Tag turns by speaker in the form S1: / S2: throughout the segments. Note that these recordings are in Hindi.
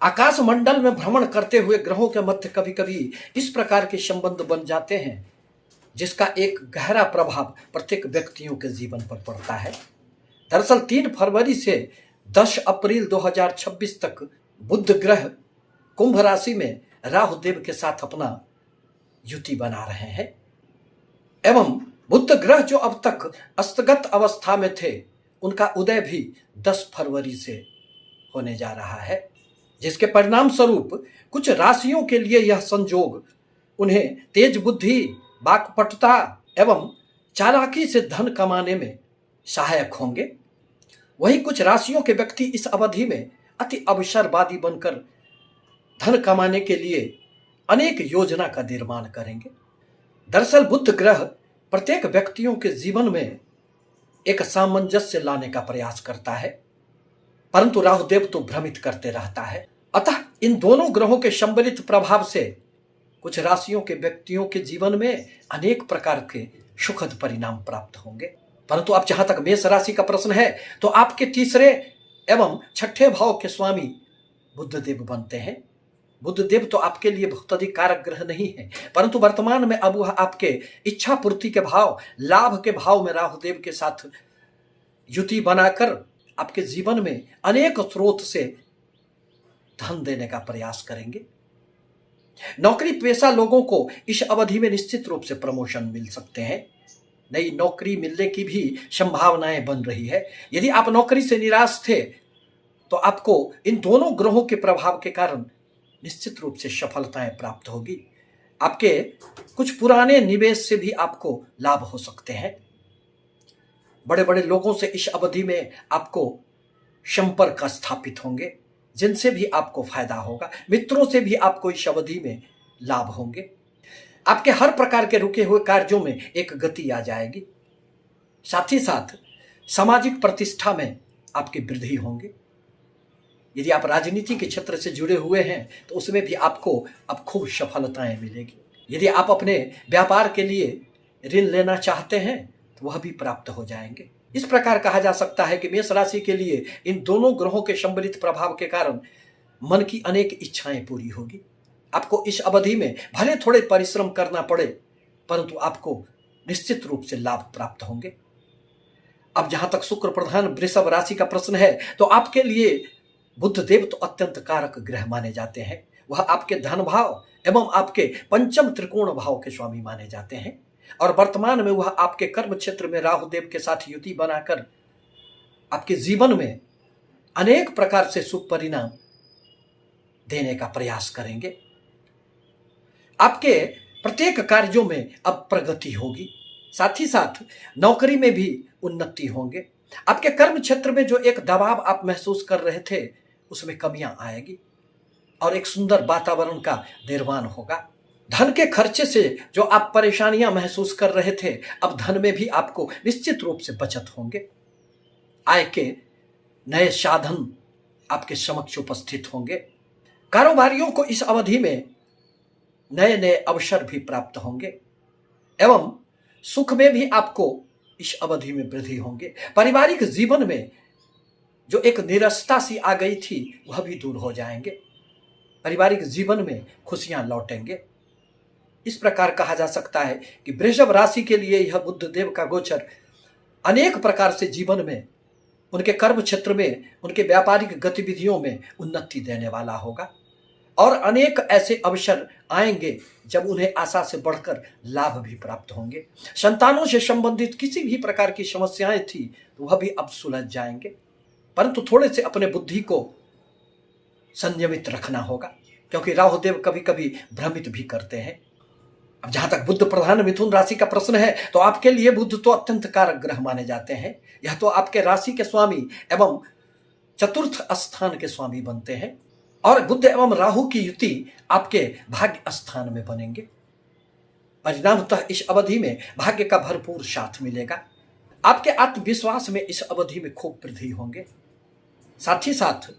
S1: आकाश मंडल में भ्रमण करते हुए ग्रहों के मध्य कभी कभी इस प्रकार के संबंध बन जाते हैं जिसका एक गहरा प्रभाव प्रत्येक व्यक्तियों के जीवन पर पड़ता है। दरअसल 3 फरवरी से 10 अप्रैल 2026 तक बुध ग्रह कुंभ राशि में राहु देव के साथ अपना युति बना रहे हैं एवं बुध ग्रह जो अब तक अस्तगत अवस्था में थे उनका उदय भी 10 फरवरी से होने जा रहा है, जिसके परिणाम स्वरूप कुछ राशियों के लिए यह संयोग उन्हें तेज बुद्धि, वाक्पटुता एवं चालाकी से धन कमाने में सहायक होंगे। वहीं कुछ राशियों के व्यक्ति इस अवधि में अति अवसरवादी बनकर धन कमाने के लिए अनेक योजना का निर्माण करेंगे। दरअसल बुध ग्रह प्रत्येक व्यक्तियों के जीवन में एक सामंजस्य लाने का प्रयास करता है, परंतु राहुदेव तो भ्रमित करते रहता है। अतः इन दोनों ग्रहों के सम्मिलित प्रभाव से कुछ राशियों के व्यक्तियों के जीवन में अनेक प्रकार के सुखद परिणाम प्राप्त होंगे। परंतु अब जहां तक मेष राशि का प्रश्न है तो आपके तीसरे एवं छठे भाव के स्वामी बुधदेव बनते हैं। बुधदेव तो आपके लिए बहुत अधिक कारक ग्रह नहीं है, परंतु वर्तमान में अब वह आपके इच्छा पूर्ति के भाव, लाभ के भाव में राहुदेव के साथ युति बनाकर आपके जीवन में अनेक स्रोत से धन देने का प्रयास करेंगे। नौकरी पेशा लोगों को इस अवधि में निश्चित रूप से प्रमोशन मिल सकते हैं। नई नौकरी मिलने की भी संभावनाएं बन रही है। यदि आप नौकरी से निराश थे तो आपको इन दोनों ग्रहों के प्रभाव के कारण निश्चित रूप से सफलताएं प्राप्त होगी। आपके कुछ पुराने निवेश से भी आपको लाभ हो सकते हैं। बड़े बड़े लोगों से इस अवधि में आपको संपर्क स्थापित होंगे, जिनसे भी आपको फायदा होगा। मित्रों से भी आपको इस अवधि में लाभ होंगे। आपके हर प्रकार के रुके हुए कार्यों में एक गति आ जाएगी। साथ ही साथ सामाजिक प्रतिष्ठा में आपकी वृद्धि होंगे। यदि आप राजनीति के क्षेत्र से जुड़े हुए हैं तो उसमें भी आपको अब खूब सफलताएं मिलेगी। यदि आप अपने व्यापार के लिए ऋण लेना चाहते हैं तो वह भी प्राप्त हो जाएंगे। इस प्रकार कहा जा सकता है कि मेष राशि के लिए इन दोनों ग्रहों के सम्मिलित प्रभाव के कारण मन की अनेक इच्छाएं पूरी होगी। आपको इस अवधि में भले थोड़े परिश्रम करना पड़े, परंतु आपको निश्चित रूप से लाभ प्राप्त होंगे। अब जहां तक शुक्र प्रधान वृषभ राशि का प्रश्न है तो आपके लिए बुधदेव तो अत्यंत कारक ग्रह माने जाते हैं। वह आपके धन भाव एवं आपके पंचम त्रिकोण भाव के स्वामी माने जाते हैं और वर्तमान में वह आपके कर्म क्षेत्र में राहुदेव के साथ युति बनाकर आपके जीवन में अनेक प्रकार से शुभ परिणाम देने का प्रयास करेंगे। आपके प्रत्येक कार्यों में अब प्रगति होगी। साथ ही साथ नौकरी में भी उन्नति होंगे। आपके कर्म क्षेत्र में जो एक दबाव आप महसूस कर रहे थे उसमें कमियां आएगी और एक सुंदर वातावरण का निर्माण होगा। धन के खर्चे से जो आप परेशानियां महसूस कर रहे थे, अब धन में भी आपको निश्चित रूप से बचत होंगे। आय के नए साधन आपके समक्ष उपस्थित होंगे। कारोबारियों को इस अवधि में नए नए अवसर भी प्राप्त होंगे एवं सुख में भी आपको इस अवधि में वृद्धि होंगे। पारिवारिक जीवन में जो एक निरस्ता सी आ गई थी वह भी दूर हो जाएंगे। पारिवारिक जीवन में खुशियां लौटेंगे। इस प्रकार कहा जा सकता है कि वृषभ राशि के लिए यह बुधदेव का गोचर अनेक प्रकार से जीवन में, उनके कर्म क्षेत्र में, उनके व्यापारिक गतिविधियों में उन्नति देने वाला होगा और अनेक ऐसे अवसर आएंगे जब उन्हें आशा से बढ़कर लाभ भी प्राप्त होंगे। संतानों से संबंधित किसी भी प्रकार की समस्याएं थी तो वह भी अब सुलझ जाएंगे, परंतु थोड़े से अपने बुद्धि को संयमित रखना होगा क्योंकि राहुदेव कभी कभी भ्रमित भी करते हैं। अब जहां तक बुध प्रधान मिथुन राशि का प्रश्न है तो आपके लिए बुध तो अत्यंत कारक ग्रह माने जाते हैं। यह तो आपके राशि के स्वामी एवं चतुर्थ स्थान के स्वामी बनते हैं और बुध एवं राहु की युति आपके भाग्य स्थान में बनेंगे। परिणामतः इस अवधि में भाग्य का भरपूर साथ मिलेगा। आपके आत्मविश्वास में इस अवधि में खूब वृद्धि होंगे। साथ ही साथ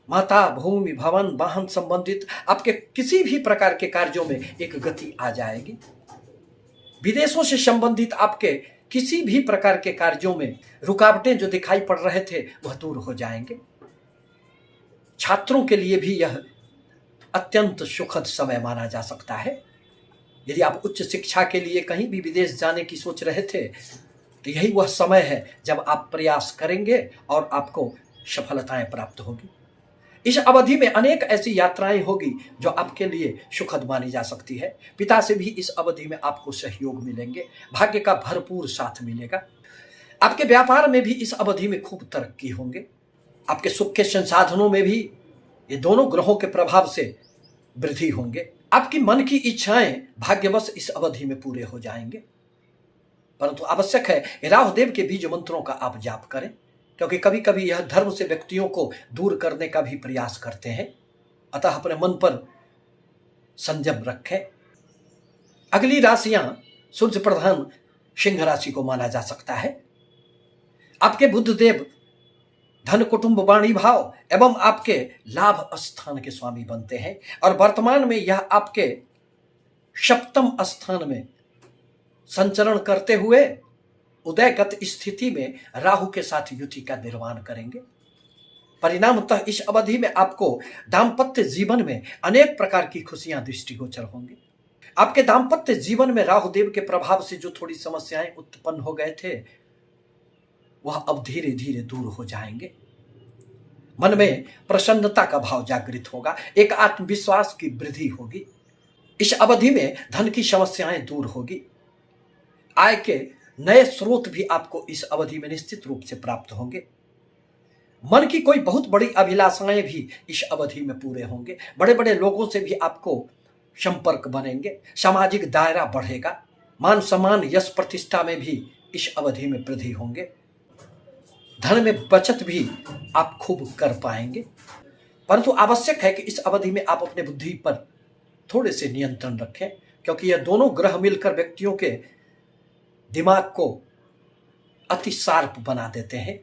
S1: माता, भूमि, भवन, वाहन संबंधित आपके किसी भी प्रकार के कार्यों में एक गति आ जाएगी। विदेशों से संबंधित आपके किसी भी प्रकार के कार्यों में रुकावटें जो दिखाई पड़ रहे थे वह दूर हो जाएंगे। छात्रों के लिए भी यह अत्यंत सुखद समय माना जा सकता है। यदि आप उच्च शिक्षा के लिए कहीं भी विदेश जाने की सोच रहे थे तो यही वह समय है जब आप प्रयास करेंगे और आपको सफलताएं प्राप्त होगी। इस अवधि में अनेक ऐसी यात्राएं होगी जो आपके लिए सुखद मानी जा सकती है। पिता से भी इस अवधि में आपको सहयोग मिलेंगे, भाग्य का भरपूर साथ मिलेगा। आपके व्यापार में भी इस अवधि में खूब तरक्की होंगे। आपके सुख के संसाधनों में भी ये दोनों ग्रहों के प्रभाव से वृद्धि होंगे। आपकी मन की इच्छाएं भाग्यवश इस अवधि में पूरे हो जाएंगे। परंतु आवश्यक है कि राहुदेव के बीज मंत्रों का आप जाप करें, क्योंकि कभी कभी यह धर्म से व्यक्तियों को दूर करने का भी प्रयास करते हैं। अतः अपने मन पर संयम रखें। अगली राशियां सूर्य प्रधान सिंह राशि को माना जा सकता है। आपके बुध देव धन कुटुंब वाणी भाव एवं आपके लाभ स्थान के स्वामी बनते हैं और वर्तमान में यह आपके सप्तम स्थान में संचरण करते हुए उदयगत स्थिति में राहु के साथ युति का निर्माण करेंगे। परिणामतः इस अवधि में आपको दाम्पत्य जीवन में अनेक प्रकार की खुशियां दृष्टिगोचर होंगी। आपके दाम्पत्य जीवन में राहुदेव के प्रभाव से जो थोड़ी समस्याएं उत्पन्न हो गए थे वह अब धीरे धीरे दूर हो जाएंगे। मन में प्रसन्नता का भाव जागृत होगा, एक आत्मविश्वास की वृद्धि होगी। इस अवधि में धन की समस्याएं दूर होगी। आय के नए स्रोत भी आपको इस अवधि में निश्चित रूप से प्राप्त होंगे। मन की कोई बहुत बड़ी अभिलाषाएं भी इस अवधि में पूरे होंगे। बड़े बड़े लोगों से भी आपको संपर्क बनेंगे, सामाजिक दायरा बढ़ेगा। मान सम्मान यश प्रतिष्ठा में भी इस अवधि में वृद्धि होंगे। धन में बचत भी आप खूब कर पाएंगे। परंतु आवश्यक है कि इस अवधि में आप अपने बुद्धि पर थोड़े से नियंत्रण रखें, क्योंकि यह दोनों ग्रह मिलकर व्यक्तियों के दिमाग को अति शार्प बना देते हैं।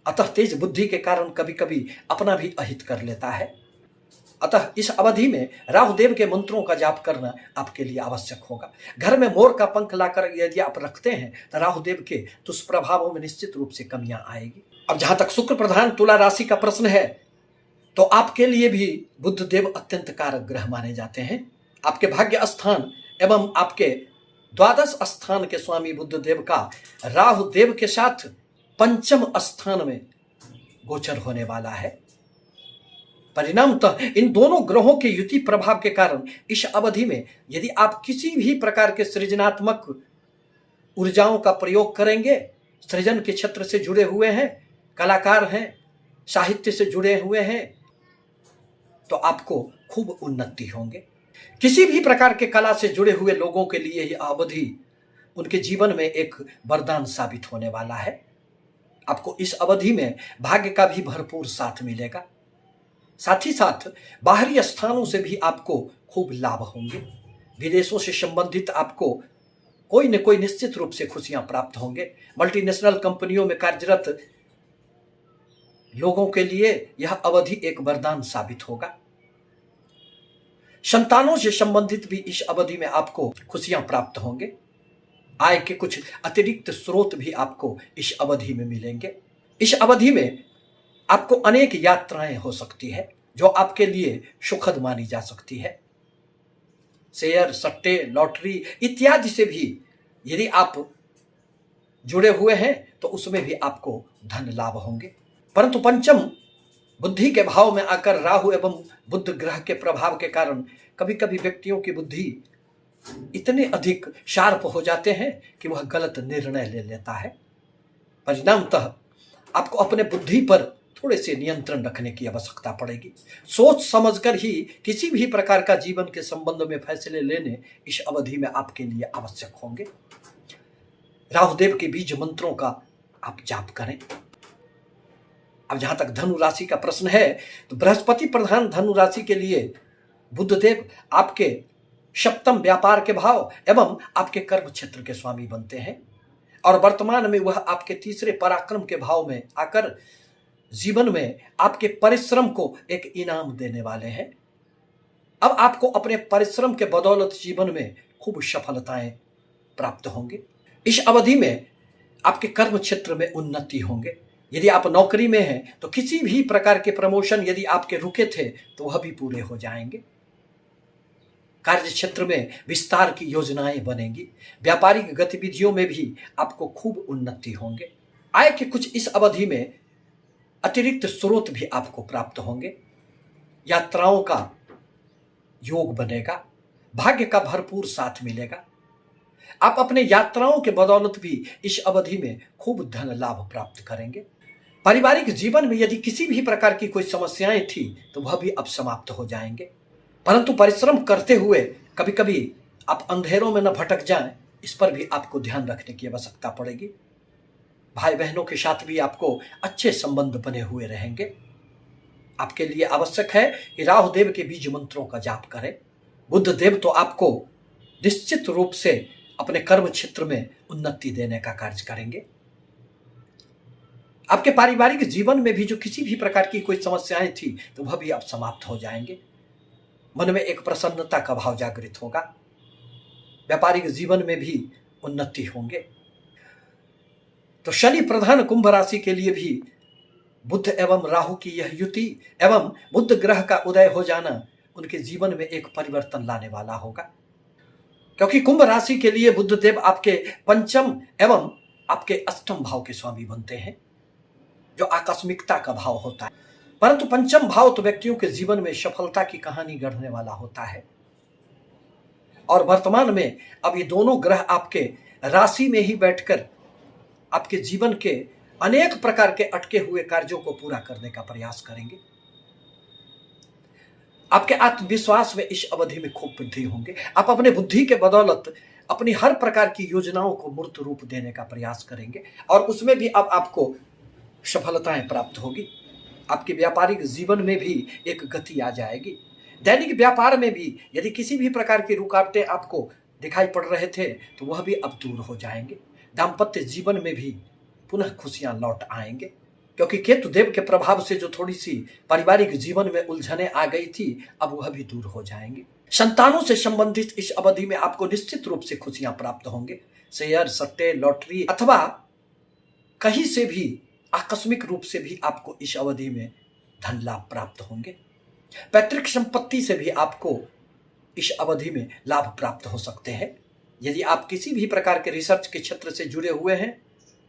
S1: अतः तेज बुद्धि के कारण कभी कभी अपना भी अहित कर लेता है। अतः इस अवधि में राहुदेव के मंत्रों का जाप करना आपके लिए आवश्यक होगा। घर में मोर का पंख लाकर यदि आप रखते हैं तो राहुदेव के दुष्प्रभावों में निश्चित रूप से कमियां आएगी। अब जहां तक शुक्र प्रधान तुला राशि का प्रश्न है तो आपके लिए भी बुध देव अत्यंत कारक ग्रह माने जाते हैं। आपके भाग्य स्थान एवं आपके द्वादश स्थान के स्वामी बुध देव का राहुदेव के साथ पंचम स्थान में गोचर होने वाला है। परिणामतः इन दोनों ग्रहों के युति प्रभाव के कारण इस अवधि में यदि आप किसी भी प्रकार के सृजनात्मक ऊर्जाओं का प्रयोग करेंगे, सृजन के क्षेत्र से जुड़े हुए हैं, कलाकार हैं, साहित्य से जुड़े हुए हैं, तो आपको खूब उन्नति होंगे। किसी भी प्रकार के कला से जुड़े हुए लोगों के लिए यह अवधि उनके जीवन में एक वरदान साबित होने वाला है। आपको इस अवधि में भाग्य का भी भरपूर साथ मिलेगा। साथ ही साथ बाहरी स्थानों से भी आपको खूब लाभ होंगे। विदेशों से संबंधित आपको कोई न कोई निश्चित रूप से खुशियां प्राप्त होंगे। मल्टीनेशनल कंपनियों में कार्यरत लोगों के लिए यह अवधि एक वरदान साबित होगा। संतानों से संबंधित भी इस अवधि में आपको खुशियां प्राप्त होंगे। आय के कुछ अतिरिक्त स्रोत भी आपको इस अवधि में मिलेंगे। इस अवधि में आपको अनेक यात्राएं हो सकती है जो आपके लिए सुखद मानी जा सकती है। शेयर, सट्टे, लॉटरी इत्यादि से भी यदि आप जुड़े हुए हैं तो उसमें भी आपको धन लाभ होंगे। परंतु पंचम बुद्धि के भाव में आकर राहु एवं बुध ग्रह के प्रभाव के कारण कभी कभी व्यक्तियों की बुद्धि इतने अधिक शार्प हो जाते हैं कि वह गलत निर्णय ले लेता है। परिणामतः आपको अपने बुद्धि पर थोड़े से नियंत्रण रखने की आवश्यकता पड़ेगी। सोच समझकर ही किसी भी प्रकार का जीवन के संबंध में फैसले लेने इस अवधि में आपके लिए आवश्यक होंगे। राहुदेव के बीज मंत्रों का आप जाप करें। अब जहां तक धनु राशि का प्रश्न है तो बृहस्पति प्रधान धनु राशि के लिए बुधदेव आपके सप्तम व्यापार के भाव एवं आपके कर्म क्षेत्र के स्वामी बनते हैं और वर्तमान में वह आपके तीसरे पराक्रम के भाव में आकर जीवन में आपके परिश्रम को एक इनाम देने वाले हैं। अब आपको अपने परिश्रम के बदौलत जीवन में खूब सफलताएं प्राप्त होंगी। इस अवधि में आपके कर्म क्षेत्र में उन्नति होंगे। यदि आप नौकरी में हैं तो किसी भी प्रकार के प्रमोशन यदि आपके रुके थे तो वह भी पूरे हो जाएंगे। कार्य क्षेत्र में विस्तार की योजनाएं बनेंगी। व्यापारिक गतिविधियों में भी आपको खूब उन्नति होंगे। आय के कुछ इस अवधि में अतिरिक्त स्रोत भी आपको प्राप्त होंगे। यात्राओं का योग बनेगा। भाग्य का भरपूर साथ मिलेगा। आप अपने यात्राओं के बदौलत भी इस अवधि में खूब धन लाभ प्राप्त करेंगे। पारिवारिक जीवन में यदि किसी भी प्रकार की कोई समस्याएं थी तो वह भी अब समाप्त हो जाएंगे। परंतु परिश्रम करते हुए कभी कभी आप अंधेरों में न भटक जाएं, इस पर भी आपको ध्यान रखने की आवश्यकता पड़ेगी। भाई बहनों के साथ भी आपको अच्छे संबंध बने हुए रहेंगे। आपके लिए आवश्यक है कि राहु देव के बीज मंत्रों का जाप करें। बुध देव तो आपको निश्चित रूप से अपने कर्म क्षेत्र में उन्नति देने का कार्य करेंगे। आपके पारिवारिक जीवन में भी जो किसी भी प्रकार की कोई समस्याएं थी तो वह भी अब समाप्त हो जाएंगे। मन में एक प्रसन्नता का भाव जागृत होगा। व्यापारिक जीवन में भी उन्नति होंगे। तो शनि प्रधान कुंभ राशि के लिए भी बुध एवं राहु की यह युति एवं बुध ग्रह का उदय हो जाना उनके जीवन में एक परिवर्तन लाने वाला होगा, क्योंकि कुंभ राशि के लिए बुध देव आपके पंचम एवं आपके अष्टम भाव के स्वामी बनते हैं, जो आकस्मिकता का भाव होता है। परंतु पंचम भाव तो व्यक्तियों के जीवन में सफलता की कहानी गढ़ने वाला होता है। और वर्तमान में अब ये दोनों ग्रह आपके राशि में ही बैठकर आपके जीवन के अनेक प्रकार के अटके हुए कार्यों को पूरा करने का प्रयास करेंगे। आपके आत्मविश्वास में इस अवधि में खूब वृद्धि होंगे। आप अपने बुद्धि के बदौलत अपनी हर प्रकार की योजनाओं को मूर्त रूप देने का प्रयास करेंगे और उसमें भी अब आपको सफलताएं प्राप्त होगी। आपके व्यापारिक जीवन में भी एक गति आ जाएगी। दैनिक व्यापार में भी यदि किसी भी प्रकार की रुकावटें आपको दिखाई पड़ रहे थे तो वह भी अब दूर हो जाएंगे। दाम्पत्य जीवन में भी पुनः खुशियां लौट आएंगे, क्योंकि केतु देव के प्रभाव से जो थोड़ी सी पारिवारिक जीवन में उलझने आ गई थी अब वह भी दूर हो जाएंगे। संतानों से संबंधित इस अवधि में आपको निश्चित रूप से खुशियां प्राप्त होंगे। शेयर, सट्टे, लॉटरी अथवा कहीं से भी आकस्मिक रूप से भी आपको इस अवधि में धन लाभ प्राप्त होंगे। पैतृक संपत्ति से भी आपको इस अवधि में लाभ प्राप्त हो सकते हैं। यदि आप किसी भी प्रकार के रिसर्च के क्षेत्र से जुड़े हुए हैं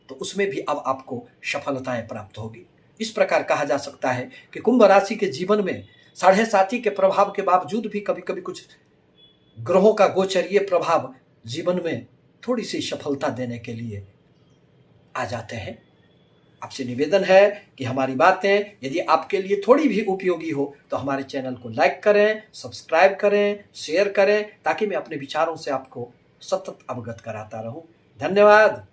S1: तो उसमें भी अब आपको सफलताएं प्राप्त होगी। इस प्रकार कहा जा सकता है कि कुंभ राशि के जीवन में 7.5 के प्रभाव के बावजूद भी कभी कभी कुछ ग्रहों का गोचरीय प्रभाव जीवन में थोड़ी सी सफलता देने के लिए आ जाते हैं। आपसे निवेदन है कि हमारी बातें यदि आपके लिए थोड़ी भी उपयोगी हो तो हमारे चैनल को लाइक करें, सब्सक्राइब करें, शेयर करें, ताकि मैं अपने विचारों से आपको सतत अवगत कराता रहूं। धन्यवाद।